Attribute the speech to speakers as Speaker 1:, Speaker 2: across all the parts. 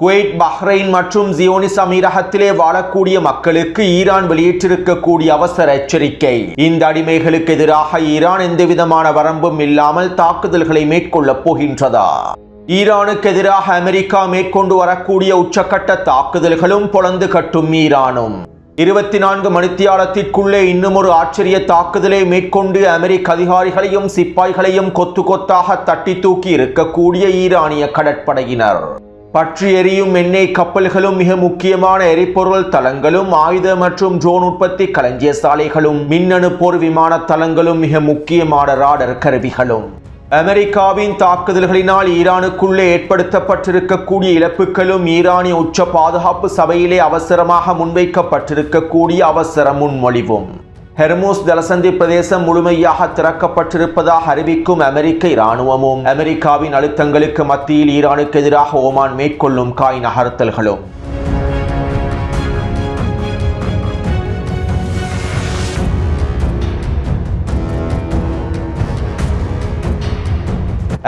Speaker 1: Kuwait, Bahrain மற்றும் ஜியோனிஸ் அமீரகத்திலே வாழக்கூடிய மக்களுக்கு ஈரான் வெளியிட்டிருக்கக்கூடிய அவசர எச்சரிக்கை. இந்த அடிமைகளுக்கு எதிராக ஈரான் எந்தவிதமான வரம்பும் இல்லாமல் தாக்குதல்களை மேற்கொள்ளப் போகின்றதா? ஈரானுக்கு எதிராக அமெரிக்கா மேற்கொண்டு வரக்கூடிய உச்சக்கட்ட தாக்குதல்களும் பொளந்து கட்டும் ஈரானும் 24 மணித்தியாலத்திற்குள்ளே இன்னும் ஒரு ஆச்சரிய தாக்குதலை மேற்கொண்டு அமெரிக்க அதிகாரிகளையும் சிப்பாய்களையும் கொத்து கொத்தாக தட்டி தூக்கி இருக்கக்கூடிய ஈரானிய கடற்படையினர். பற்றி எரியும் எண்ணெய் கப்பல்களும், மிக முக்கியமான எரிபொருள் தளங்களும், ஆயுத மற்றும் ட்ரோன் உற்பத்தி களஞ்சிய சாலைகளும், மின்னணு போர் விமான தளங்களும், மிக முக்கியமான ராடர் கருவிகளும். அமெரிக்காவின் தாக்குதல்களினால் ஈரானுக்குள்ளே ஏற்படுத்தப்பட்டிருக்கக்கூடிய இழப்புகளும், ஈரானிய உச்ச பாதுகாப்பு சபையிலே அவசரமாக முன்வைக்கப்பட்டிருக்கக்கூடிய அவசர முன்மொழிவும். ஹெர்மூஸ் ஜலசந்தி பிரதேசம் முழுமையாக திறக்கப்பட்டிருப்பதாக அறிவிக்கும் அமெரிக்க இராணுவமும், அமெரிக்காவின் அழுத்தங்களுக்கு மத்தியில் ஈரானுக்கு எதிராக ஓமான் மேற்கொள்ளும் காய் நகர்த்தல்களும்.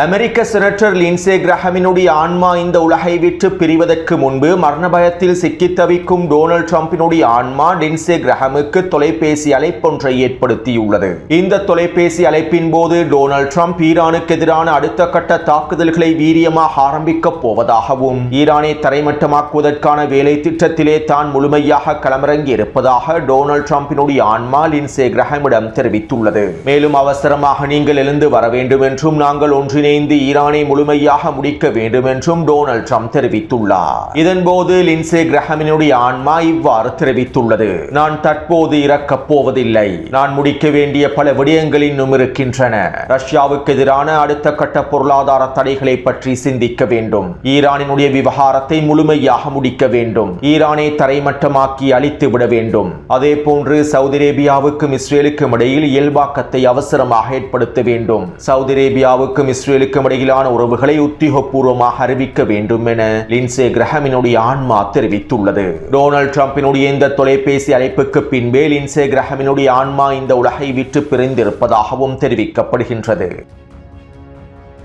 Speaker 1: அமெரிக்க செனட்டர் லின்சே கிரஹாமினுடைய ஆன்மா இந்த உலகை விட்டு பிரிவதற்கு முன்பு மரண பயத்தில் சிக்கித் தவிக்கும் டொனால்ட் ட்ரம்பினுடைய ஆன்மா லின்சே கிரஹாமுக்கு தொலைபேசி அழைப்பொன்றை ஏற்படுத்தியுள்ளது. இந்த தொலைபேசி அழைப்பின் போது டொனால்ட் ட்ரம்ப் ஈரானுக்கு எதிரான அடுத்த கட்ட தாக்குதல்களை வீரியமாக ஆரம்பிக்கப் போவதாகவும், ஈரானை தரைமட்டமாக்குவதற்கான வேலை திட்டத்திலே தான் முழுமையாக களமிறங்கி இருப்பதாக டொனால்ட் ட்ரம்பினுடைய ஆன்மா லின்சே கிரஹாமிடம் தெரிவித்துள்ளது. மேலும் அவசரமாக நீங்கள் எழுந்து வர வேண்டும் என்றும், நாங்கள் ஒன்றினை ஈரானை முழுமையாக முடிக்க வேண்டும் என்றும் டொனால்ட் ட்ரம்ப் தெரிவித்துள்ளார். இதன்போது லின்சே கிரஹாமினுடைய ஆன்மா இவ்வாறு தெரிவித்துள்ளது: நான் தற்போது இறக்கப் போவதில்லை. நான் முடிக்க வேண்டிய பல விடயங்கள் இன்னும் இருக்கின்றன. ரஷ்யாவுக்கு எதிரான அடுத்த கட்ட பொருளாதார தடைகளை பற்றி சிந்திக்க வேண்டும். ஈரானினுடைய விவகாரத்தை முழுமையாக முடிக்க வேண்டும். ஈரானை தரைமட்டமாக்கி அழித்து விட வேண்டும். அதே போன்று சவுதி அரேபியாவுக்கும் இஸ்ரேலுக்கும் இடையில் இயல்பாக்கத்தை அவசரமாக ஏற்படுத்த வேண்டும். சவுதி அரேபியாவுக்கும் இஸ்ரேலுக்கும் இடையிலான உறவுகளை உத்தியோகபூர்வமாக அறிவிக்க வேண்டும் என லின்சே கிரஹாமினுடைய ஆன்மா தெரிவித்துள்ளது. டொனால்ட் ட்ரம்பினுடைய இந்த தொலைபேசி அழைப்புக்கு பின்பே லின்சே கிரஹாமினுடைய ஆன்மா இந்த உலகை விட்டு பிரிந்திருப்பதாகவும் தெரிவிக்கப்படுகின்றது.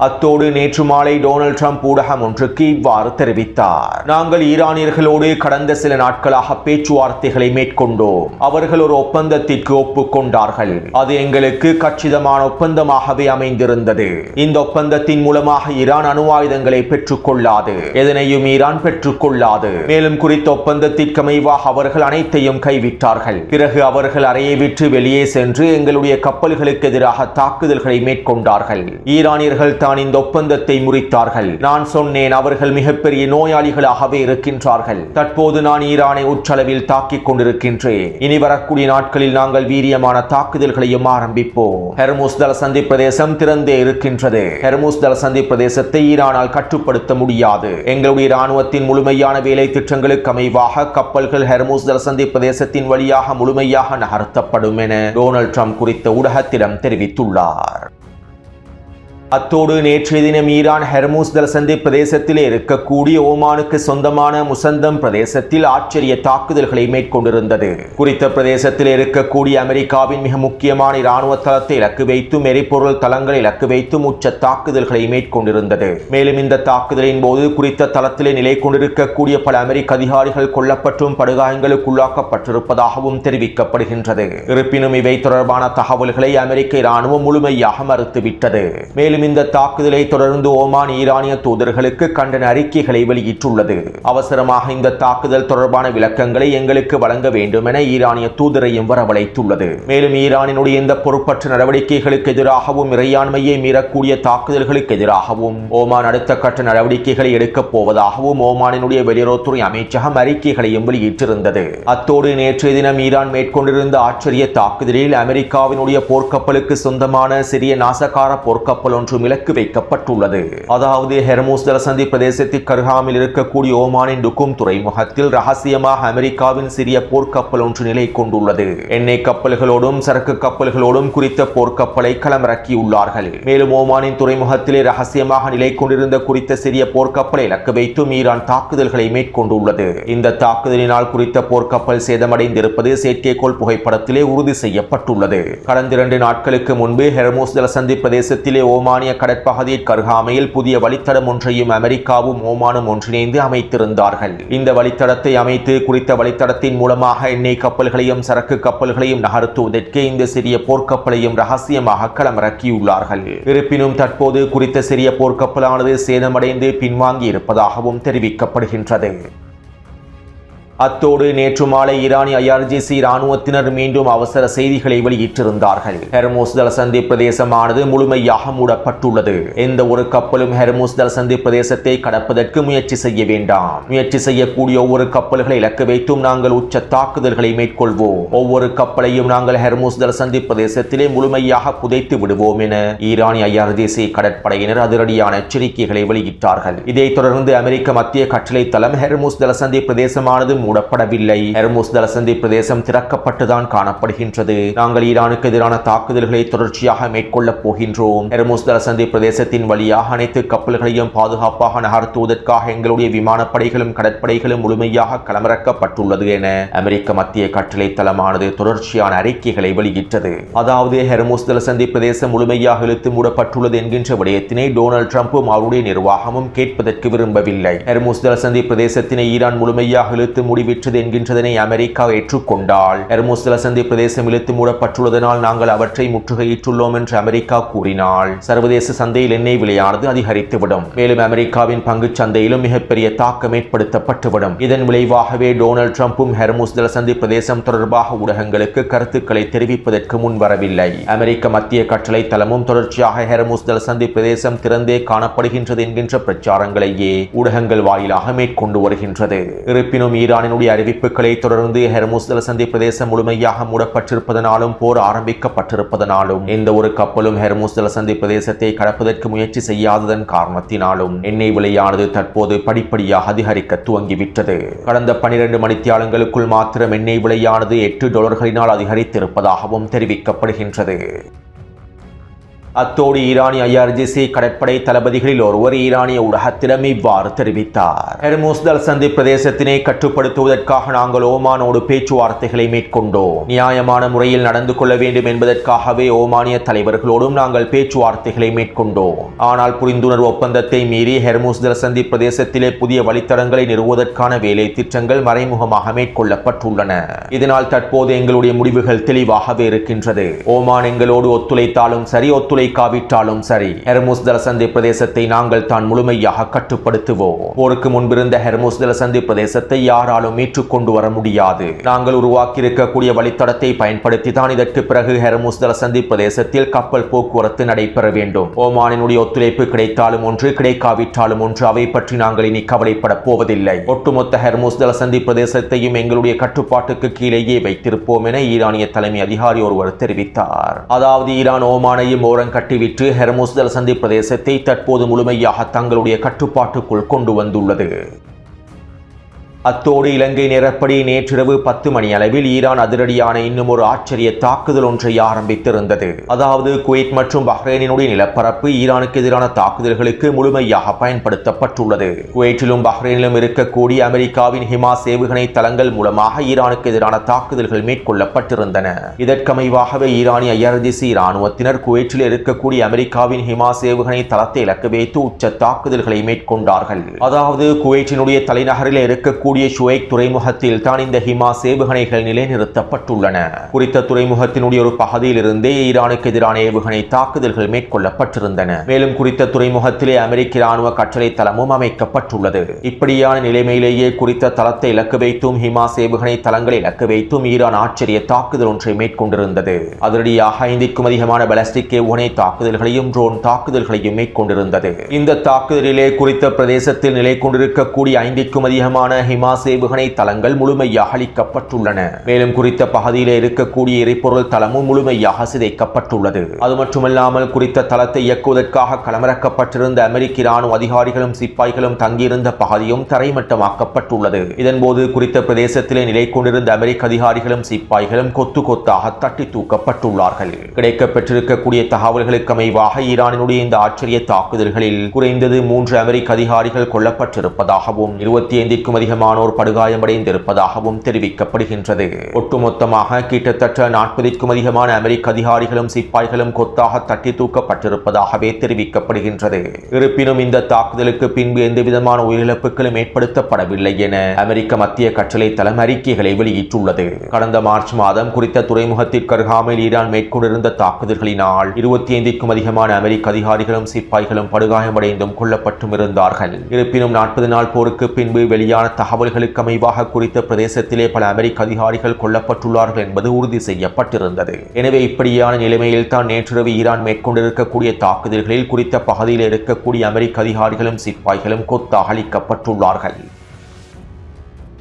Speaker 1: அத்தோடு நேற்று மாலை டொனால்ட் ட்ரம்ப் ஊடகம் ஒன்றுக்கு இவ்வாறு தெரிவித்தார்: நாங்கள் ஈரானியர்களோடு கடந்த சில நாட்களாக பேச்சுவார்த்தைகளை மேற்கொண்டோம். அவர்கள் ஒரு ஒப்பந்தத்திற்கு ஒப்புக்கொண்டார்கள். அது எங்களுக்கு கச்சிதமான ஒப்பந்தமாகவே அமைந்திருந்தது. இந்த ஒப்பந்தத்தின் மூலமாக ஈரான் அணு ஆயுதங்களை பெற்றுக் கொள்ளாது. எதனையும் ஈரான் பெற்றுக் கொள்ளாது. மேலும் குறித்த ஒப்பந்தத்திற்கு அமைவாக அவர்கள் அனைத்தையும் கைவிட்டார்கள். பிறகு அவர்கள் அறையை விட்டு வெளியே சென்று எங்களுடைய கப்பல்களுக்கு எதிராக தாக்குதல்களை மேற்கொண்டார்கள். ஈரானியர்கள் தான் இந்த ஒப்பந்தத்தை முறித்தார்கள். நான் சொன்னேன், அவர்கள் மிகப்பெரிய நோயாளிகளாகவே இருக்கின்றார்கள். தற்போது நான் ஈரானை உச்சளவில் தாக்கிக் கொண்டிருக்கின்றேன். இனி வரக்கூடிய நாட்களில் நாங்கள் வீரியமான தாக்குதல்களையும் ஆரம்பிப்போம். ஹெர்மூஸ் ஜலசந்தி பிரதேசம் திறந்தே இருக்கின்றது. ஹெர்மூஸ் ஜலசந்தி பிரதேசத்தை ஈரானால் கட்டுப்படுத்த முடியாது. எங்களுடைய இராணுவத்தின் முழுமையான வேலை திட்டங்களுக்கு அமைவாக கப்பல்கள் ஹெர்மூஸ் ஜலசந்தி பிரதேசத்தின் வழியாக முழுமையாக நகர்த்தப்படும் என டொனால்ட் ட்ரம்ப் குறித்த ஊடகத்திடம் தெரிவித்துள்ளார். அத்தோடு நேற்றைய தினம் ஈரான் ஹெர்மூஸ் ஜலசந்தி பிரதேசத்தில் இருக்கக்கூடிய ஓமானுக்கு சொந்தமான முசந்தம் பிரதேசத்தில் ஆச்சரிய தாக்குதல்களை மேற்கொண்டிருந்தது. குறித்த பிரதேசத்தில் இருக்கக்கூடிய அமெரிக்காவின் மிக முக்கியமான இராணுவ தளத்தை இலக்கு வைத்தும், எரிபொருள் தளங்களை இலக்கு வைத்தும் உச்ச தாக்குதல்களை மேற்கொண்டிருந்தது. மேலும் இந்த தாக்குதலின் போது குறித்த தளத்திலே நிலை கொண்டிருக்கக்கூடிய பல அமெரிக்க அதிகாரிகள் கொல்லப்பட்டும் படுகாயங்களுக்குள்ளாக்கப்பட்டிருப்பதாகவும் தெரிவிக்கப்படுகின்றது. இருப்பினும் இவை தொடர்பான தகவல்களை அமெரிக்க இராணுவம் முழுமையாக மறுத்துவிட்டது. மேலும் இந்த தாக்குதலை தொடர்ந்து ஓமான் ஈரானிய தூதர்களுக்கு கண்டன அறிக்கைகளை வெளியிட்டுள்ளது. அவசரமாக இந்த தாக்குதல் தொடர்பான விளக்கங்களை எங்களுக்கு வழங்க வேண்டும் என ஈரானிய தூதரையும் வரவழைத்துள்ளது. மேலும் ஈரானினுடைய இந்த பொறுப்பற்ற நடவடிக்கைகளுக்கு எதிராகவும், இறையாண்மையை மீறக்கூடிய தாக்குதல்களுக்கு எதிராகவும் ஓமான் அடுத்த கட்ட நடவடிக்கைகளை எடுக்கப் போவதாகவும் ஓமானினுடைய வெளியுறவுத்துறை அமைச்சகம் அறிக்கைகளையும் வெளியிட்டிருந்தது. அத்தோடு நேற்றைய தினம் ஈரான் மேற்கொண்டிருந்த ஆச்சரிய தாக்குதலில் அமெரிக்காவினுடைய போர்க்கப்பலுக்கு சொந்தமான சிறிய நாசகார போர்க்கப்பல் ஒன்று இலக்கு வைக்கப்பட்டுள்ளது. அதாவது ஹெர்மூஸ் ஜலசந்தி பிரதேசத்திற்கு அருகாமையில் இருக்கக்கூடிய ஓமானின் டுகும் துறைமுகத்தில் ரகசியமாக அமெரிக்காவின் சிறிய போர்க்கப்பல் ஒன்று நிலை கொண்டுள்ளது. எண்ணெய் கப்பல்களோடும் சரக்கு கப்பல்களோடும் குறித்த போர்க்கப்பலை களமிறக்கியுள்ளார்கள். மேலும் ஓமானின் துறைமுகத்திலே ரகசியமாக நிலை கொண்டிருந்த குறித்த சிறிய போர்க்கப்பலை இலக்கு வைத்தும் ஈரான் தாக்குதல்களை மேற்கொண்டுள்ளது. இந்த தாக்குதலினால் குறித்த போர்க்கப்பல் சேதமடைந்திருப்பது செயற்கைக்கோள் புகைப்படத்திலே உறுதி செய்யப்பட்டுள்ளது. கடந்த 2 நாட்களுக்கு முன்பு ஹெர்மூஸ் ஜலசந்தி பிரதேசத்திலே ஓமான் ஓமானிய கடற்பகுதியில் கருகாமையில் புதிய வழித்தடம் ஒன்றையும் அமெரிக்காவும் ஓமானும் ஒன்றிணைந்து அமைத்திருந்தார்கள். இந்த வழித்தடத்தை அமைத்து குறித்த வழித்தடத்தின் மூலமாக எண்ணெய் கப்பல்களையும் சரக்கு கப்பல்களையும் நகர்த்துவதற்கு இந்த சிறிய போர்க்கப்பலையும் ரகசியமாக களமிறக்கியுள்ளார்கள். இருப்பினும் தற்போது குறித்த சிறிய போர்க்கப்பலானது சேதமடைந்து பின்வாங்கி இருப்பதாகவும் தெரிவிக்கப்படுகின்றது. அத்தோடு நேற்று மாலை ஈரானிய IRGC இராணுவத்தினர் மீண்டும் அவசர செய்திகளை வெளியிட்டிருந்தார்கள். ஹெர்முஸ் ஜலசந்தி பிரதேசமானது முழுமையாக மூடப்பட்டுள்ளது. எந்த ஒரு கப்பலும் ஹெர்முஸ் ஜலசந்தி பிரதேசத்தை கடப்பதற்கு முயற்சி செய்ய வேண்டாம். முயற்சி செய்யக்கூடிய ஒவ்வொரு கப்பல்களை இலக்கு வைத்தும் நாங்கள் உச்ச தாக்குதல்களை மேற்கொள்வோம். ஒவ்வொரு கப்பலையும் நாங்கள் ஹெர்முஸ் ஜலசந்தி பிரதேசத்திலே முழுமையாக புதைத்து விடுவோம் என ஈரானிய IRGC கடற்படையினர் அதிரடியான எச்சரிக்கைகளை வெளியிட்டார்கள். இதைத் தொடர்ந்து அமெரிக்க மத்திய கட்டளை தளம் ஹெர்முஸ் ஜலசந்தி பிரதேசமானது மூடப்படவில்லை. ஹெர்முஸ் ஜலசந்தி பிரதேசம் திறக்கப்பட்டுதான் காணப்படுகின்றது. நாங்கள் ஈரானுக்கு எதிரான தாக்குதல்களை தொடர்ச்சியாக மேற்கொள்ளப் போகின்றோம். ஹெர்முஸ் ஜலசந்தி பிரதேசத்தின் வழியாக அனைத்து கப்பல்களையும் பாதுகாப்பாக நகர்த்துவதற்காக எங்களுடைய விமானப்படைகளும் கடற்படைகளும் முழுமையாக களமிறக்கப்பட்டுள்ளது என அமெரிக்க மத்திய கட்டளை தளமானது தொடர்ச்சியான அறிக்கைகளை வெளியிட்டது. அதாவது ஹெர்முஸ் ஜலசந்தி பிரதேசம் முழுமையாக இழுத்து மூடப்பட்டுள்ளது என்கின்ற விடயத்தினை டொனால்ட் ட்ரம்பும் அவருடைய நிர்வாகமும் கேட்பதற்கு விரும்பவில்லை. ஹெர்முஸ் ஜலசந்தி பிரதேசத்தினை ஈரான் முழுமையாக இழுத்து முடிவிட்டது என்கின்றதனை அமெரிக்கா ஏற்றுக்கொண்டால் ஹெர்முஸ் ஜலசந்தி பிரதேசம் இழுத்து மூடப்பட்டுள்ளதனால் நாங்கள் அவற்றை முற்றுகையிட்டுள்ளோம் என்று அமெரிக்கா கூறினால் சர்வதேச சந்தையில் எண்ணெய் விலையானது அதிகரித்துவிடும். மேலும் அமெரிக்காவின் பங்கு சந்தையிலும் மிகப்பெரிய தாக்கம் ஏற்படுத்தப்பட்டுவிடும். இதன் விளைவாகவே டொனால்ட் ட்ரம்பும் ஹெர்முஸ் ஜலசந்தி பிரதேசம் தொடர்பாக ஊடகங்களுக்கு கருத்துக்களை தெரிவிப்பதற்கு முன்வரவில்லை. அமெரிக்க மத்திய கட்டளை தளமும் தொடர்ச்சியாக ஹெர்முஸ் ஜலசந்தி பிரதேசம் திறந்தே காணப்படுகின்றது என்கின்ற பிரச்சாரங்களையே ஊடகங்கள் வாயிலாக மேற்கொண்டு வருகின்றது. இருப்பினும் ஈரானினுடைய அறிவிப்புகளை தொடர்ந்து ஹெர்முஸ் ஜலசந்தி பிரதேசம் முழுமையாக மூடப்பட்டிருப்பதனாலும் போர் ஆரம்பிக்கப்பட்டிருப்பதனாலும் எந்த ஒரு கப்பலும் ஹெர்முஸ் ஜலசந்தி பிரதேசத்தை கடப்பதற்கு முயற்சி செய்யாததன் காரணத்தினாலும் எண்ணெய் விலையானது தற்போது படிப்படியாக அதிகரிக்க துவங்கிவிட்டது. கடந்த 12 மணித்தியாலங்களுக்குள் மாத்திரம் எண்ணெய் விலையானது $8 அதிகரித்திருப்பதாகவும் தெரிவிக்கப்படுகின்றது. அத்தோடு ஈரானிய IRGC கடற்படை தளபதிகளில் ஒருவர் ஈரானிய ஊடகத்திடம் இவ்வாறு தெரிவித்தார். ஹெர்முஸ் ஜலசந்தி பிரதேசத்தினை கட்டுப்படுத்துவதற்காக நாங்கள் ஓமானோடு பேச்சுவார்த்தைகளை மேற்கொண்டோம். நியாயமான முறையில் நடந்து கொள்ள வேண்டும் என்பதற்காகவே ஓமானிய தலைவர்களோடும் நாங்கள் பேச்சுவார்த்தைகளை மேற்கொண்டோம். ஆனால் புரிந்துணர்வு ஒப்பந்தத்தை மீறி ஹெர்முஸ் ஜலசந்தி பிரதேசத்திலே புதிய வழித்தடங்களை நிறுவுவதற்கான வேலை திட்டங்கள் மறைமுகமாக மேற்கொள்ளப்பட்டுள்ளன. இதனால் தற்போது எங்களுடைய முடிவுகள் தெளிவாகவே இருக்கின்றது. ஓமான் எங்களோடு ஒத்துழைத்தாலும் சரி காவிட்டாலும் சரி ஹெர்முஸ் ஜலசந்தி பிரதேசத்தை நாங்கள் தான் முழுமையாக கட்டுப்படுத்துவோம். போருக்கு முன்பிருந்த ஹெர்முஸ் ஜலசந்தி பிரதேசத்தை யாராலும் ஏற்றுக்கொண்டு வர முடியாது. நாங்கள் உருவாக்கி இருக்கக்கூடிய வழித்தடத்தை பயன்படுத்தி தான் இதற்கு பிறகு ஹெர்முஸ் ஜலசந்தி பிரதேசத்தில் கப்பல் போக்குவரத்து நடைபெற வேண்டும். ஓமானினுடைய ஒத்துழைப்பு கிடைத்தாலும் ஒன்று, கிடைக்காவிட்டாலும் ஒன்று, அவை பற்றி நாங்கள் இனி கவலைப்பட போவதில்லை. ஒட்டுமொத்த ஹெர்முஸ் ஜலசந்தி பிரதேசத்தையும் எங்களுடைய கட்டுப்பாட்டுக்கு கீழேயே வைத்திருப்போம் என ஈரானிய தலைமை அதிகாரி ஒருவர் தெரிவித்தார். அதாவது ஈரான் ஓமானையும் கட்டிவிட்டு ஹெர்முஸ் ஜலசந்தி பிரதேசத்தை தற்போது முழுமையாக தங்களுடைய கட்டுப்பாட்டுக்குள் கொண்டு வந்துள்ளது. அத்தோடு இலங்கை நேரப்படி நேற்றிரவு 10 மணி அளவில் ஈரான் அதிரடியான இன்னும் ஒரு ஆச்சரிய தாக்குதல் ஒன்றை ஆரம்பித்திருந்தது. அதாவது குவைத் மற்றும் பஹ்ரைனினுடைய நிலப்பரப்பு ஈரானுக்கு எதிரான தாக்குதல்களுக்கு முழுமையாக பயன்படுத்தப்பட்டுள்ளது. குவைத்திலும் பஹ்ரைனிலும் இருக்கக்கூடிய அமெரிக்காவின் ஹிமாஸ் ஏவுகணை தளங்கள் மூலமாக ஈரானுக்கு எதிரான தாக்குதல்கள் மேற்கொள்ளப்பட்டிருந்தன. இதற்கமைவாகவே ஈரானிய IRGC இராணுவத்தினர் குவைத்தில் இருக்கக்கூடிய அமெரிக்காவின் ஹிமாஸ் ஏவுகணை தளத்தை இலக்கு வைத்து உச்ச தாக்குதல்களை மேற்கொண்டார்கள். அதாவது குவைத்தினுடைய தலைநகரில் இருக்கக்கூடிய ஷுவைக் துறைமுகத்தில் தான் இந்த ஹிமாஸ் ஏவுகணைகள் நிலைநிறுத்தப்பட்டுள்ளன. குறித்த துறைமுகத்தினுடைய ஒரு பகுதியில் இருந்தே ஈரானுக்கு எதிரான ஏவுகணை தாக்குதல்கள் மேற்கொள்ளப்பட்டிருந்தன. மேலும் குறித்த துறைமுகத்திலே அமெரிக்க இராணுவ கட்டளை தளமும் அமைக்கப்பட்டுள்ளது. இப்படியான நிலைமையிலேயே குறித்த தளத்தை இலக்கு வைத்தும் ஹிமாஸ் ஏவுகணை தளங்களை இலக்கு வைத்தும் ஈரான் ஆச்சரிய தாக்குதல் ஒன்றை மேற்கொண்டிருந்தது. அதிரடியாக 5க்கும் அதிகமான பாலிஸ்டிக் ஏவுகணை தாக்குதல்களையும் ட்ரோன் தாக்குதல்களையும் மேற்கொண்டிருந்தது. இந்த தாக்குதலிலே குறித்த பிரதேசத்தில் நிலை கொண்டிருக்கக்கூடிய 5க்கும் அதிகமான ஹிமாஸ் ஏவுகணை தளங்கள் முழுமையாக அளிக்கப்பட்டுள்ளன. மேலும் குறித்த பகுதியில் இருக்கக்கூடிய எரிபொருள் தளமும் முழுமையாக சிதைக்கப்பட்டுள்ளது. அது மட்டுமல்லாமல் குறித்த தளத்தை இயக்குவதற்காக களமிறக்கப்பட்டிருந்த அமெரிக்க இராணுவ அதிகாரிகளும் சிப்பாய்களும் தங்கியிருந்த பகுதியும் தரைமட்டமாக்கப்பட்டுள்ளது. இதன்போது குறித்த பிரதேசத்திலே நிலை கொண்டிருந்த அமெரிக்க அதிகாரிகளும் சிப்பாய்களும் கொத்து கொத்தாக தட்டி தூக்கப்பட்டுள்ளார்கள். கிடைக்கப்பெற்றிருக்கக்கூடிய தகவல்களுக்கு அமைவாக ஈரானினுடைய இந்த ஆச்சரிய தாக்குதல்களில் குறைந்தது 3 அமெரிக்க அதிகாரிகள் கொல்லப்பட்டிருப்பதாகவும் 25க்கும் அதிகமான அதிகமானோர் படுகாயமடைந்திருப்பதாகவும் தெரிவிக்கப்படுகின்றது. ஒட்டுமொத்தமாக கிட்டத்தட்ட 40க்கும் அதிகமான அமெரிக்க அதிகாரிகளும் சிப்பாய்களும் கொத்தாக தட்டி தூக்கப்பட்டிருப்பதாகவே தெரிவிக்கப்படுகின்றது. இருப்பினும் இந்த தாக்குதலுக்கு பின்பு எந்தவிதமான உயிரிழப்புகளும் ஏற்படுத்தப்படவில்லை என அமெரிக்க மத்திய கட்டளை தளம் அறிக்கைகளை வெளியிட்டுள்ளது. கடந்த மார்ச் மாதம் குறித்த துறைமுகத்திற்கு அருகாமையில் ஈரான் மேற்கொண்டிருந்த தாக்குதல்களினால் 25க்கும் அதிகமான அமெரிக்க அதிகாரிகளும் சிப்பாய்களும் படுகாயமடைந்தும் கொல்லப்பட்டும் இருந்தார்கள். இருப்பினும் 40 நாள் போருக்கு பின்பு வெளியான தகவல்களுக்கு அமைவாக குறித்த பிரதேசத்திலே பல அமெரிக்க அதிகாரிகள் கொல்லப்பட்டுள்ளார்கள் என்பது உறுதி செய்யப்பட்டிருந்தது. எனவே இப்படியான நிலைமையில் தான் நேற்றிரவு ஈரான் மேற்கொண்டிருக்கக்கூடிய தாக்குதல்களில் குறித்த பகுதியில் இருக்கக்கூடிய அமெரிக்க அதிகாரிகளும் சிப்பாய்களும் கொத்தாக அளிக்கப்பட்டுள்ளார்கள்.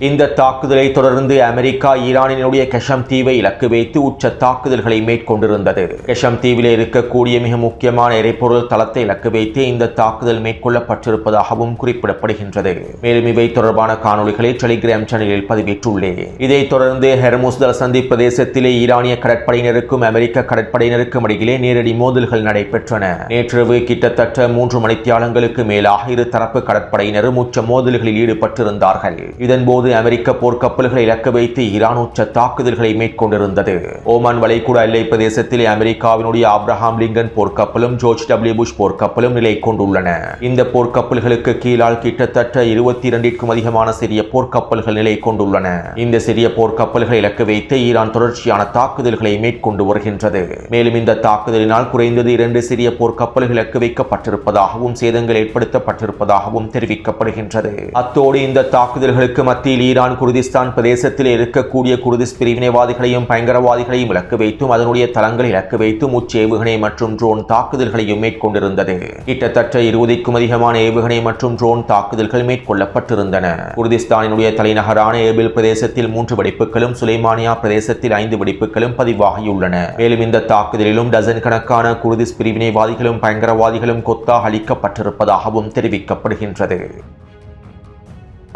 Speaker 1: இந்த தாக்குதலை தொடர்ந்து அமெரிக்கா ஈரானினுடைய கெஷம் தீவை இலக்கு வைத்து உச்ச தாக்குதல்களை மேற்கொண்டிருந்தது. கெஷம் தீவில் இருக்கக்கூடிய மிக முக்கியமான எரிபொருள் தளத்தை இலக்கு வைத்து இந்த தாக்குதல் மேற்கொள்ளப்பட்டிருப்பதாகவும் குறிப்பிடப்படுகின்றது. மேலும் இவை தொடர்பான காணொலிகளை டெலிகிராம் சேனலில் பதிவிட்டுள்ளேன். இதைத் தொடர்ந்து ஹெர்முஸ் ஜலசந்தி பிரதேசத்திலே ஈரானிய கடற்படையினருக்கும் அமெரிக்க கடற்படையினருக்கும் இடையிலே நேரடி மோதல்கள் நடைபெற்றன. நேற்றிரவு கிட்டத்தட்ட 3 மணித்தியாலங்களுக்கு மேலாக இரு தரப்பு கடற்படையினரும் உச்ச மோதல்களில் ஈடுபட்டிருந்தார்கள். இதன்போது அமெரிக்க போர்க்கப்பல்களை இலக்கு வைத்து ஈரான் உச்ச தாக்குதல்களை மேற்கொண்டிருந்தது. ஓமான் வளைகுடா எல்லை பிரதேசத்திலே அமெரிக்காவினுடைய ஆப்ரஹாம் லிங்கன் போர்க்கப்பலும் ஜார்ஜ் டபிள்யூ புஷ் போர்க்கப்பலும் நிலை கொண்டுள்ளன. இந்த போர்க்கப்பல்களுக்கு கீழால் கிட்டத்தட்ட 22க்கும் அதிகமான சிறிய போர்க்கப்பல்கள் நிலை கொண்டுள்ளன. இந்த சிறிய போர்க்கப்பல்களை இலக்கு வைத்து ஈரான் தொடர்ச்சியான தாக்குதல்களை மேற்கொண்டு வருகின்றது. மேலும் இந்த தாக்குதலினால் குறைந்தது 2 சிறிய போர்க்கப்பல்கள் இலக்கு வைக்கப்பட்டிருப்பதாகவும் சேதங்கள் ஏற்படுத்தப்பட்டிருப்பதாகவும் தெரிவிக்கப்படுகின்றது. அத்தோடு இந்த தாக்குதல்களுக்கு மத்திய ஈரான் குர்திஸ்தான் பிரதேசத்தில் இருக்கக்கூடிய குர்திஸ் பிரிவினைவாதிகளையும் பயங்கரவாதிகளையும் இலக்கு வைத்தும் அதனுடைய தளங்களை இலக்கு வைத்தும் ஏவுகணை மற்றும் ட்ரோன் தாக்குதல்களையும் மேற்கொண்டிருந்தது. கிட்டத்தட்ட 20க்கும் அதிகமான ஏவுகணை மற்றும் ட்ரோன் தாக்குதல்கள் மேற்கொள்ளப்பட்டிருந்தன. குர்திஸ்தானினுடைய தலைநகரான ஏபில் பிரதேசத்தில் 3 வெடிப்புகளும் சுலைமானியா பிரதேசத்தில் 5 வெடிப்புகளும் பதிவாகியுள்ளன. மேலும் இந்த தாக்குதலிலும் டசன் கணக்கான குர்திஸ் பிரிவினைவாதிகளும் பயங்கரவாதிகளும் கொத்தாக அளிக்கப்பட்டிருப்பதாகவும் தெரிவிக்கப்படுகின்றது.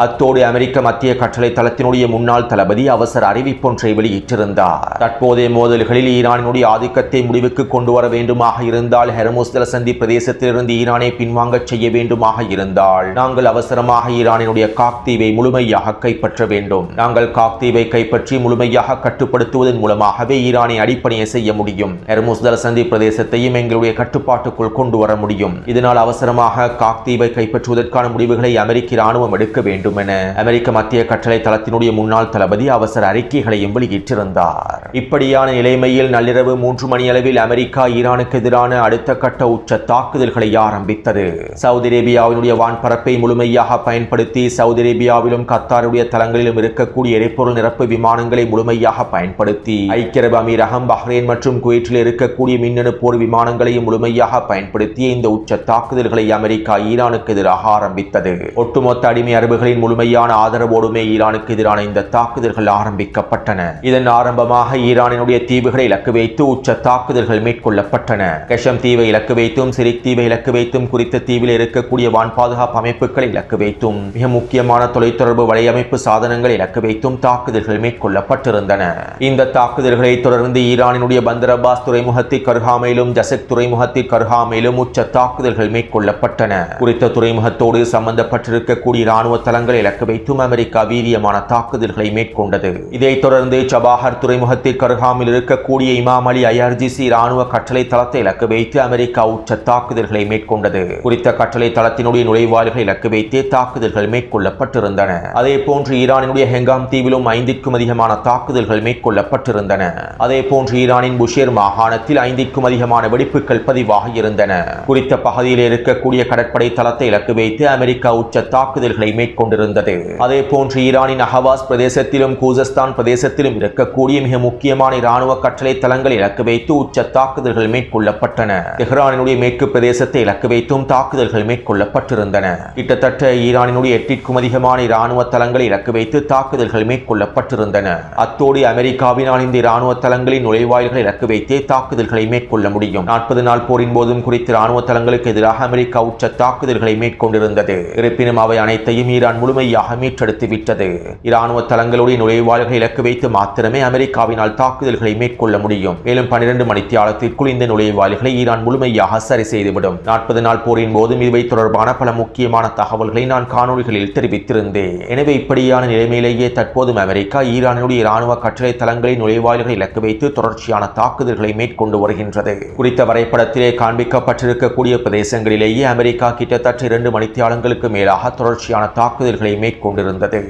Speaker 1: அத்தோடு அமெரிக்க மத்திய கட்டளை தளத்தினுடைய முன்னாள் தளபதி அவசர அறிவிப்பொன்றை வெளியிட்டிருந்தார். தற்போதைய மோதல்களில் ஈரானினுடைய ஆதிக்கத்தை முடிவுக்கு கொண்டு வர வேண்டுமாக இருந்தால் ஹெர்முஸ் ஜலசந்தி பிரதேசத்திலிருந்து ஈரானை பின்வாங்கச் செய்ய வேண்டுமாக இருந்தால் நாங்கள் அவசரமாக ஈரானினுடைய காக் தீவை முழுமையாக கைப்பற்ற வேண்டும். நாங்கள் காக் தீவை கைப்பற்றி முழுமையாக கட்டுப்படுத்துவதன் மூலமாகவே ஈரானை அடிப்பணிய செய்ய முடியும். ஹெர்முஸ் ஜலசந்தி பிரதேசத்தையும் எங்களுடைய கட்டுப்பாட்டுக்குள் கொண்டு வர முடியும். இதனால் அவசரமாக காக் தீவை கைப்பற்றுவதற்கான முடிவுகளை அமெரிக்க இராணுவம் எடுக்க வேண்டும் என அமெரிக்க மத்திய கட்டளை தளத்தினுடைய முன்னாள் தளபதி அவசர அறிக்கைகளையும் வெளியிட்டிருந்தார். இப்படியான நிலைமையில் நள்ளிரவு 3 மணி அளவில் அமெரிக்கா ஈரானுக்கு எதிரான அடுத்த கட்ட உச்ச தாக்குதல்களை ஆரம்பித்தது. சவுதி அரேபியாவினுடைய வான்பரப்பை முழுமையாக பயன்படுத்தி சவுதி அரேபியாவிலும் கத்தாருடைய தளங்களிலும் இருக்கக்கூடிய எரிபொருள் நிரப்பு விமானங்களை முழுமையாக பயன்படுத்தி ஐக்கிய அரபு அமீரகம் பஹ்ரைன் மற்றும் குவைட்டில் இருக்கக்கூடிய மின்னணு போர் விமானங்களையும் முழுமையாக பயன்படுத்திய இந்த உச்ச தாக்குதல்களை அமெரிக்கா ஈரானுக்கு எதிராக ஆரம்பித்தது. ஒட்டுமொத்த அடிமை அரபுகளின் முழுமையான ஆதரவோடுமே ஈரானுக்கு எதிரான இந்த தாக்குதல்கள் ஆரம்பிக்கப்பட்டன. இதன் ஆரம்பமாக ஈரானினுடைய தீவுகளை இலக்கு வைத்து உச்ச தாக்குதல்கள் மேற்கொள்ளப்பட்டன. கெஷம் தீவை இலக்கு வைத்தும் சிரிக் தீவை இலக்கு வைத்தும் குறித்த தீவில் இருக்கக்கூடிய வான் பாதுகாப்பு அமைப்புகளை இலக்கு வைத்தும் மிக முக்கியமான தொலைத்தொடர்பு வலையமைப்பு சாதனங்களை இலக்கு வைத்தும் தாக்குதல்கள் மேற்கொள்ளப்பட்டிருந்தன. இந்த தாக்குதல்களை தொடர்ந்து ஈரானினுடைய பந்தர் அப்பாஸ் துறைமுகத்திற்கு அருகாமையிலும் ஜசக் துறைமுகத்திற்கு அருகாமையிலும் உச்ச தாக்குதல்கள் மேற்கொள்ளப்பட்டன. குறித்த துறைமுகத்தோடு சம்பந்தப்பட்டிருக்கக்கூடிய இராணுவ தளங்கள் இலக்கு வைத்தும் அமெரிக்கா வீரியமான தாக்குதல்களை மேற்கொண்டது. இதைத் தொடர்ந்து சபாஹர் துறைமுகத்திற்கு அருகாமையில் இருக்கக்கூடிய இமாம் அலி IRGC இராணுவ கட்டளை தளத்தை இலக்கு வைத்து அமெரிக்கா உச்ச தாக்குதல்களை மேற்கொண்டது. குறித்த கட்டளை தளத்தினுடைய நுழைவாயில்களை இலக்கு வைத்தே தாக்குதல்கள் மேற்கொள்ளப்பட்டிருந்தன. அதே போன்று ஈரானினுடைய ஹெங்காம் தீவிலும் 5க்கும் அதிகமான தாக்குதல்கள் மேற்கொள்ளப்பட்டிருந்தன. அதே போன்று ஈரானின் புஷேர் மாகாணத்தில் 5க்கும் அதிகமான வெடிப்புகள் பதிவாகியிருந்தன. குறித்த பகுதியில் இருக்கக்கூடிய கடற்படை தளத்தை இலக்கு வைத்து அமெரிக்கா உச்ச தாக்குதல்களை மேற்கொண்டிருந்தது. அதே போன்று ஈரானின் அஹவாஸ் பிரதேசத்திலும் கூசஸ்தான் பிரதேசத்திலும் இருக்கக்கூடிய மிக முக்கியமான இராணுவ கட்டளை தளங்களை இலக்கு வைத்து உச்ச தாக்குதல்கள் மேற்கொள்ளப்பட்டன. தெஹ்ரானினுடைய மேற்கு பிரதேசத்தை இலக்கு வைத்தும் தாக்குதல்கள் மேற்கொள்ளப்பட்டிருந்தன. கிட்டத்தட்ட ஈரானினுடைய 8க்கும் அதிகமான இராணுவ தளங்களை இலக்கு வைத்து தாக்குதல்கள் மேற்கொள்ளப்பட்டிருந்தன. அத்தோடு அமெரிக்காவினால் இந்த இராணுவ தளங்களின் நுழைவாயில்களை இலக்கு வைத்தே தாக்குதல்களை மேற்கொள்ள முடியும். 40 நாள் போரின் போதும் குறித்த இராணுவ தளங்களுக்கு எதிராக அமெரிக்கா உச்ச தாக்குதல்களை மேற்கொண்டிருந்தது. இருப்பினும் அவை அனைத்தையும் ஈரான் முழுமையாக மீட்டெடுத்து விட்டது. இராணுவ தளங்களுடைய நுழைவாயில்களை இலக்கு வைத்து மாத்திரமே அமெரிக்காவினால் தாக்குதல்களை மேற்கொள்ள முடியும். மேலும் 12 மணித்தியாலத்திற்குள் இந்த நுழைவாயில்களை ஈரான் முழுமையாக சரி செய்துவிடும். 40 நாள் போரின் போது இவை தொடர்பான பல முக்கியமான தகவல்களை நான் காணொலிகளில் தெரிவித்திருந்தேன். எனவே இப்படியான நிலைமையிலேயே தற்போதும் அமெரிக்கா ஈரானுடைய இராணுவ கட்டளை தளங்களின் நுழைவாயில்களை இலக்கு வைத்து தொடர்ச்சியான தாக்குதல்களை மேற்கொண்டு வருகின்றது. குறித்த வரைபடத்திலே காண்பிக்கப்பட்டிருக்கக்கூடிய பிரதேசங்களிலேயே அமெரிக்கா கிட்டத்தட்ட 2 மணித்தியாலங்களுக்கு மேலாக தொடர்ச்சியான தாக்குதல்களை மேற்கொண்டிருந்தது.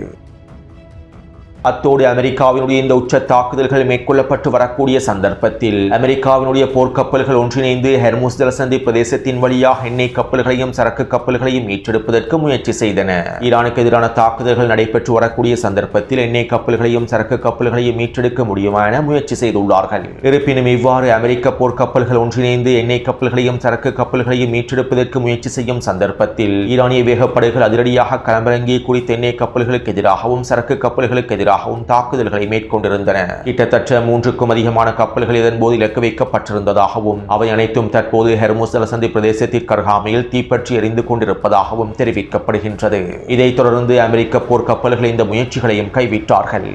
Speaker 1: அத்தோடு அமெரிக்காவினுடைய இந்த உச்ச தாக்குதல்கள் மேற்கொள்ளப்பட்டு வரக்கூடிய சந்தர்ப்பத்தில் அமெரிக்காவினுடைய போர்க்கப்பல்கள் ஒன்றிணைந்து ஹெர்முஸ் ஜலசந்தி பிரதேசத்தின் வழியாக எண்ணெய் கப்பல்களையும் சரக்கு கப்பல்களையும் மீட்டெடுப்பதற்கு முயற்சி செய்தன. ஈரானுக்கு எதிரான தாக்குதல்கள் நடைபெற்று வரக்கூடிய சந்தர்ப்பத்தில் எண்ணெய் கப்பல்களையும் சரக்கு கப்பல்களையும் மீட்டெடுக்க முடியுமா என முயற்சி செய்துள்ளார்கள். இருப்பினும் இவ்வாறு அமெரிக்க போர்க்கப்பல்கள் ஒன்றிணைந்து எண்ணெய் கப்பல்களையும் சரக்கு கப்பல்களையும் மீட்டெடுப்பதற்கு முயற்சி செய்யும் சந்தர்ப்பத்தில் ஈரானிய வேகப்படைகள் அதிரடியாக களமிறங்கி குறித்த எண்ணெய் கப்பல்களுக்கு எதிராகவும் சரக்கு கப்பல்களுக்கு எதிராகவும் தாக்குதல்களை மேற்கொண்டிருந்தன. கிட்டத்தட்ட 3க்கும் அதிகமான கப்பல்கள் இதன்போது இலக்கு வைக்கப்பட்டிருந்ததாகவும் அவை அனைத்தும் தற்போது ஹெர்முஸ் ஜலசந்தி பிரதேசத்திற்கு அருகாமையில் தீப்பற்றி எரிந்து கொண்டிருப்பதாகவும் தெரிவிக்கப்படுகின்றது. இதைத் தொடர்ந்து அமெரிக்க போர்க்கப்பல்கள் இந்த முயற்சிகளையும் கைவிட்டார்கள்.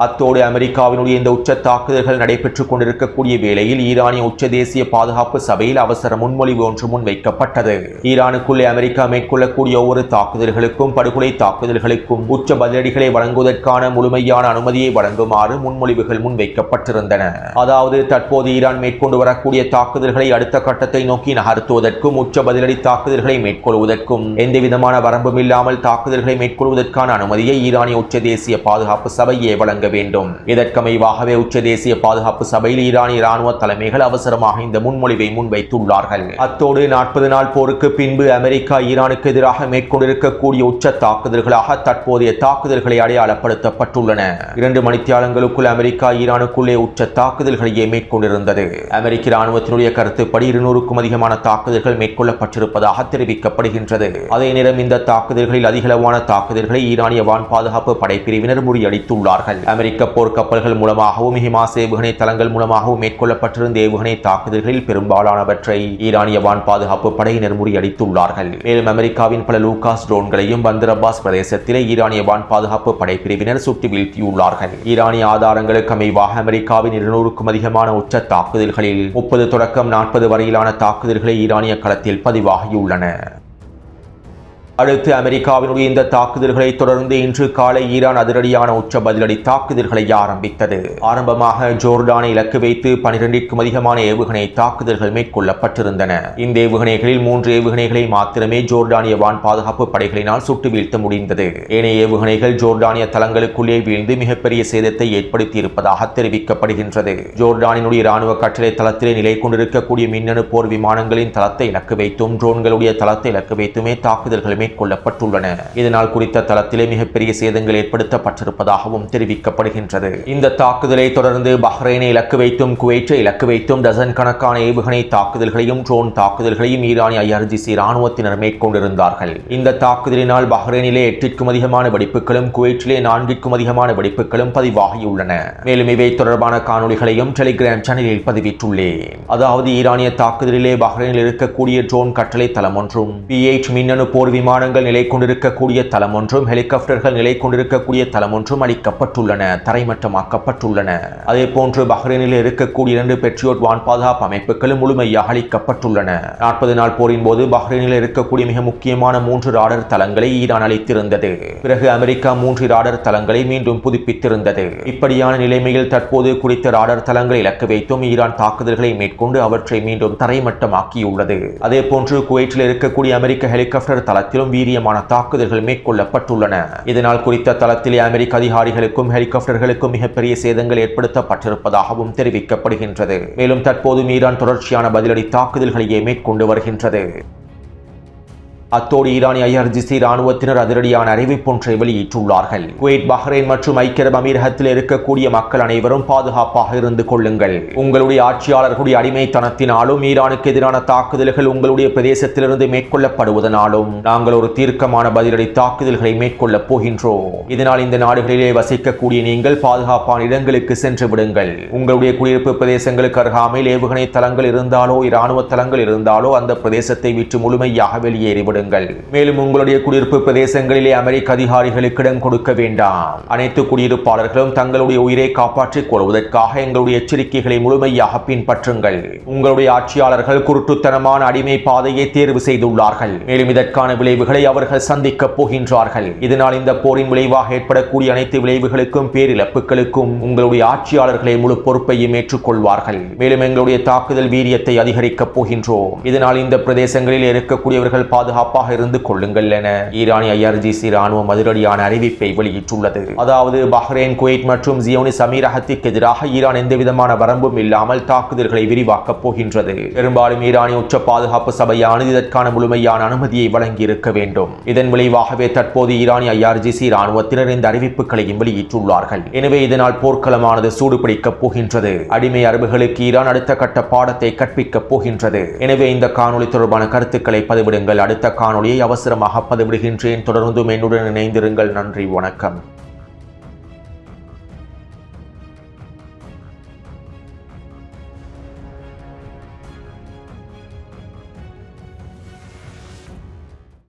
Speaker 1: அத்தோடு அமெரிக்காவினுடைய இந்த உச்ச தாக்குதல்கள் நடைபெற்றுக் கொண்டிருக்கக்கூடிய வேளையில் ஈரானிய உச்ச தேசிய பாதுகாப்பு சபையில் அவசர முன்மொழிவு ஒன்று முன்வைக்கப்பட்டது. ஈரானுக்குள்ளே அமெரிக்கா மேற்கொள்ளக்கூடிய ஒவ்வொரு தாக்குதல்களுக்கும் படுகொலை தாக்குதல்களுக்கும் உச்ச பதிலடிகளை வழங்குவதற்கான முழுமையான அனுமதியை வழங்குமாறு முன்மொழிவுகள் முன்வைக்கப்பட்டிருந்தன. அதாவது தற்போது ஈரான் மேற்கொண்டு வரக்கூடிய தாக்குதல்களை அடுத்த கட்டத்தை நோக்கி நகர்த்துவதற்கும் உச்ச பதிலடி தாக்குதல்களை மேற்கொள்வதற்கும் எந்தவிதமான வரம்பும் இல்லாமல் தாக்குதல்களை மேற்கொள்வதற்கான அனுமதியை ஈரானிய உச்ச தேசிய பாதுகாப்பு சபையே வழங்க வேண்டும். இதற்கமைவாகவே உச்ச தேசிய பாதுகாப்பு சபையில் ஈரானிய இராணுவ தலைமைகள் அவசரமாக இந்த முன்மொழிவை முன்வைத்துள்ளார்கள். அத்தோடு 40 நாள் போருக்கு பின்பு அமெரிக்கா ஈரானுக்கு எதிராக மேற்கொண்டிருக்கக்கூடிய உச்ச தாக்குதல்களாக தற்போதைய தாக்குதல்களை அடையாளப்படுத்தப்பட்டுள்ளன. 2 மணித்தியாலங்களுக்குள் அமெரிக்கா ஈரானுக்குள்ளே உச்ச தாக்குதல்களையே மேற்கொண்டிருந்தது. அமெரிக்க இராணுவத்தினுடைய கருத்துப்படி 200க்கும் அதிகமான தாக்குதல்கள் மேற்கொள்ளப்பட்டிருப்பதாக தெரிவிக்கப்படுகின்றது. அதே நேரம் இந்த தாக்குதல்களில் அதிகளவான தாக்குதல்களை ஈரானிய வான் பாதுகாப்பு படைப்பிரிவினர் முறியடித்துள்ளார்கள். அமெரிக்க போர்க்கப்பல்கள் மூலமாகவும் ஹிமாஸ் ஏவுகணை தளங்கள் மூலமாகவும் மேற்கொள்ளப்பட்டிருந்த ஏவுகணை தாக்குதல்களில் பெரும்பாலானவற்றை ஈரானிய வான் பாதுகாப்பு படையினர் முறியடித்துள்ளார்கள். மேலும் அமெரிக்காவின் பல லூகாஸ் ட்ரோன்களையும் பந்தர் அப்பாஸ் பிரதேசத்திலே ஈரானிய வான் பாதுகாப்பு படைப்பிரிவினர் சுட்டு வீழ்த்தியுள்ளார்கள். ஈரானிய ஆதாரங்களுக்கு அமைவாக அமெரிக்காவின் 200க்கும் அதிகமான உச்ச தாக்குதல்களில் 30 தொடக்கம் 40 வரையிலான தாக்குதல்களை ஈரானிய களத்தில் பதிவாகியுள்ளன. அடுத்து அமெரிக்காவினுடைய இந்த தாக்குதல்களை தொடர்ந்து இன்று காலை ஈரான் அதிரடியான உச்ச பதிலடி தாக்குதல்களை ஆரம்பித்தது. ஆரம்பமாக ஜோர்டானை இலக்கு வைத்து 12க்கும் அதிகமான ஏவுகணை தாக்குதல்கள் மேற்கொள்ளப்பட்டிருந்தன. இந்த ஏவுகணைகளில் 3 ஏவுகணைகளை மாத்திரமே ஜோர்டானிய வான் பாதுகாப்பு படைகளினால் சுட்டு வீழ்த்த முடிந்தது. ஏனைய ஏவுகணைகள் ஜோர்டானிய தளங்களுக்குள்ளே வீழ்ந்து மிகப்பெரிய சேதத்தை ஏற்படுத்தி இருப்பதாக தெரிவிக்கப்படுகின்றது. ஜோர்டானினுடைய இராணுவ கட்டளை தளத்திலே நிலை கொண்டிருக்கக்கூடிய மின்னணு போர் விமானங்களின் தளத்தை இலக்கு வைத்தும் ட்ரோன்களுடைய தளத்தை இலக்கு வைத்துமே தாக்குதல்கள் மேற்கொள்ளப்பட்டுள்ளன. இதனால் குறித்த தளத்திலே மிகப்பெரிய சேதங்கள் ஏற்படுத்தப்பட்டிருப்பதாகவும் தெரிவிக்கப்படுகின்றது. இந்த தாக்குதலை தொடர்ந்து பஹ்ரைனை இலக்கு வைத்தும் குவைத்தை இலக்கு வைத்தும் டசன் கணக்கான ஏவுகணை தாக்குதல்களையும் ட்ரோன் தாக்குதல்களையும் ஈரானிய IRGC இராணுவத்தினர் மேற்கொண்டிருந்தார்கள். இந்த தாக்குதலினால் பஹ்ரைனிலே 8க்கும் அதிகமான வெடிப்புகளும் குவைத்திலே 4க்கும் அதிகமான வெடிப்புகளும் பதிவாகியுள்ளன. மேலும் இவை தொடர்பான காணொலிகளையும் டெலிகிராம் சேனலில் பதிவிட்டுள்ளேன். அதாவது ஈரானிய தாக்குதலிலே பஹ்ரைனில் இருக்கக்கூடிய ட்ரோன் கட்டளை தளம் ஒன்றும் P-8 மின்னணு போர் விமானங்கள் நிலை கொண்டிருக்கக்கூடிய தளம் ஒன்றும் ஹெலிகாப்டர்கள் நிலை கொண்டிருக்கக்கூடிய தளம் ஒன்றும் அளிக்கப்பட்டுள்ளன, தரைமட்டமாக்கப்பட்டுள்ளன. அதே போன்று பஹ்ரைனில் இருக்கக்கூடிய 2 பெட்ரியோட் வான் பாதுகாப்பு அமைப்புகளும் முழுமையாக அளிக்கப்பட்டுள்ளன. 40 நாள் போரின் போது பஹ்ரைனில் இருக்கக்கூடிய மிக முக்கியமான 3 ராடர் தளங்களை ஈரான் அளித்திருந்தது. பிறகு அமெரிக்கா 3 ராடர் தளங்களை மீண்டும் புதுப்பித்திருந்தது. இப்படியான நிலைமையில் தற்போது குறித்த ராடர் தளங்களை இலக்கு வைத்தும் ஈரான் தாக்குதல்களை மேற்கொண்டு அவற்றை மீண்டும் தரைமட்டமாக்கியுள்ளது. அதே போன்று குவைத்தில் இருக்கக்கூடிய அமெரிக்க ஹெலிகாப்டர் தளத்திலும் வீரியமான தாக்குதல்கள் மேற்கொள்ளப்பட்டுள்ளன. இதனால் குறித்த தளத்திலே அமெரிக்க அதிகாரிகளுக்கும் ஹெலிகாப்டர்களுக்கும் மிகப்பெரிய சேதங்கள் ஏற்படுத்தப்பட்டிருப்பதாகவும் தெரிவிக்கப்படுகின்றது. மேலும் தற்போது ஈரான் தொடர்ச்சியான பதிலடி தாக்குதல்களையே மேற்கொண்டு வருகின்றது. அத்தோடு ஈரானிய IRGC இராணுவத்தினர் அதிரடியான அறிவிப்பொன்றை வெளியிட்டுள்ளார்கள். குவைத், பஹ்ரைன் மற்றும் ஐக்கிய அரபு அமீரகத்தில் இருக்கக்கூடிய மக்கள் அனைவரும் பாதுகாப்பாக இருந்து கொள்ளுங்கள். உங்களுடைய ஆட்சியாளர்களுடைய அடிமைத்தனத்தினாலும் ஈரானுக்கு எதிரான தாக்குதல்கள் உங்களுடைய பிரதேசத்திலிருந்து மேற்கொள்ளப்படுவதனாலும் நாங்கள் ஒரு தீர்க்கமான பதிலடி தாக்குதல்களை மேற்கொள்ளப் போகின்றோம். இதனால் இந்த நாடுகளிலே வசிக்கக்கூடிய நீங்கள் பாதுகாப்பான இடங்களுக்கு சென்று விடுங்கள். உங்களுடைய குடியிருப்பு பிரதேசங்களுக்கு அருகாமையில் ஏவுகணை தளங்கள் இருந்தாலோ இராணுவ தளங்கள் இருந்தாலோ அந்த பிரதேசத்தை விட்டு முழுமையாக வெளியேறிவிடுங்கள். கொள்ளுங்கள். மேலும் உங்களுடைய குடியிருப்பு பிரதேசங்களிலே அமெரிக்க அதிகாரிகளுக்கு இடம் கொடுக்க வேண்டாம். அனைத்து குடியிருப்பாளர்களும் தங்களுடைய உயிரை காப்பாற்றிக் கொள்வதற்காக எங்களுடைய எச்சரிக்கைகளை முழுமையாக பின்பற்றுங்கள். உங்களுடைய ஆட்சியாளர்கள் குருட்டுத்தனமான அடிமை பாதையை தேர்வு செய்துள்ளார்கள். மேலும் இதற்கான விளைவுகளை அவர்கள் சந்திக்கப் போகின்றார்கள். இதனால் இந்த போரின் விளைவாக ஏற்படக்கூடிய அனைத்து விளைவுகளுக்கும் பேரிழப்புகளுக்கும் உங்களுடைய ஆட்சியாளர்களை முழு பொறுப்பையும் ஏற்றுக்கொள்வார்கள். மேலும் எங்களுடைய தாக்குதல் வீரியத்தை அதிகரிக்கப் போகின்றோம். இதனால் இந்த பிரதேசங்களில் இருக்கக்கூடியவர்கள் பாதுகாப்பாக இருந்து கொள்ளுங்கள் என ஈரானிய IRGC ராணுவம் அதிரடியான அறிவிப்பை வெளியிட்டுள்ளது. அதாவது பஹ்ரைன், குவைத் மற்றும் ஜியோனிஸ் அமீரகத்திற்கு எதிராக ஈரான் எந்தவிதமான வரம்பும் இல்லாமல் தாக்குதல்களை விரிவாக்கப் போகின்றது. பெரும்பாலும் ஈரானிய உச்ச பாதுகாப்பு சபையானது இதற்கான முழுமையான அனுமதியை வழங்கி இருக்க வேண்டும். இதன் விளைவாகவே தற்போது ஈரானிய IRGC ராணுவத்தினர் இந்த அறிவிப்புகளையும் வெளியிட்டுள்ளார்கள். எனவே இதனால் போர்க்களமானது சூடுபிடிக்கப் போகின்றது. அடிமை அரபுகளுக்கு ஈரான் அடுத்த கட்ட பாடத்தை கற்பிக்கப் போகின்றது. எனவே இந்த காணொளி தொடர்பான கருத்துக்களை பதிவிடுங்கள். அடுத்த காணொளியை அவசரமாக பதிவிடுகின்றேன். தொடர்ந்தும் என்னுடன் இணைந்திருங்கள். நன்றி, வணக்கம்.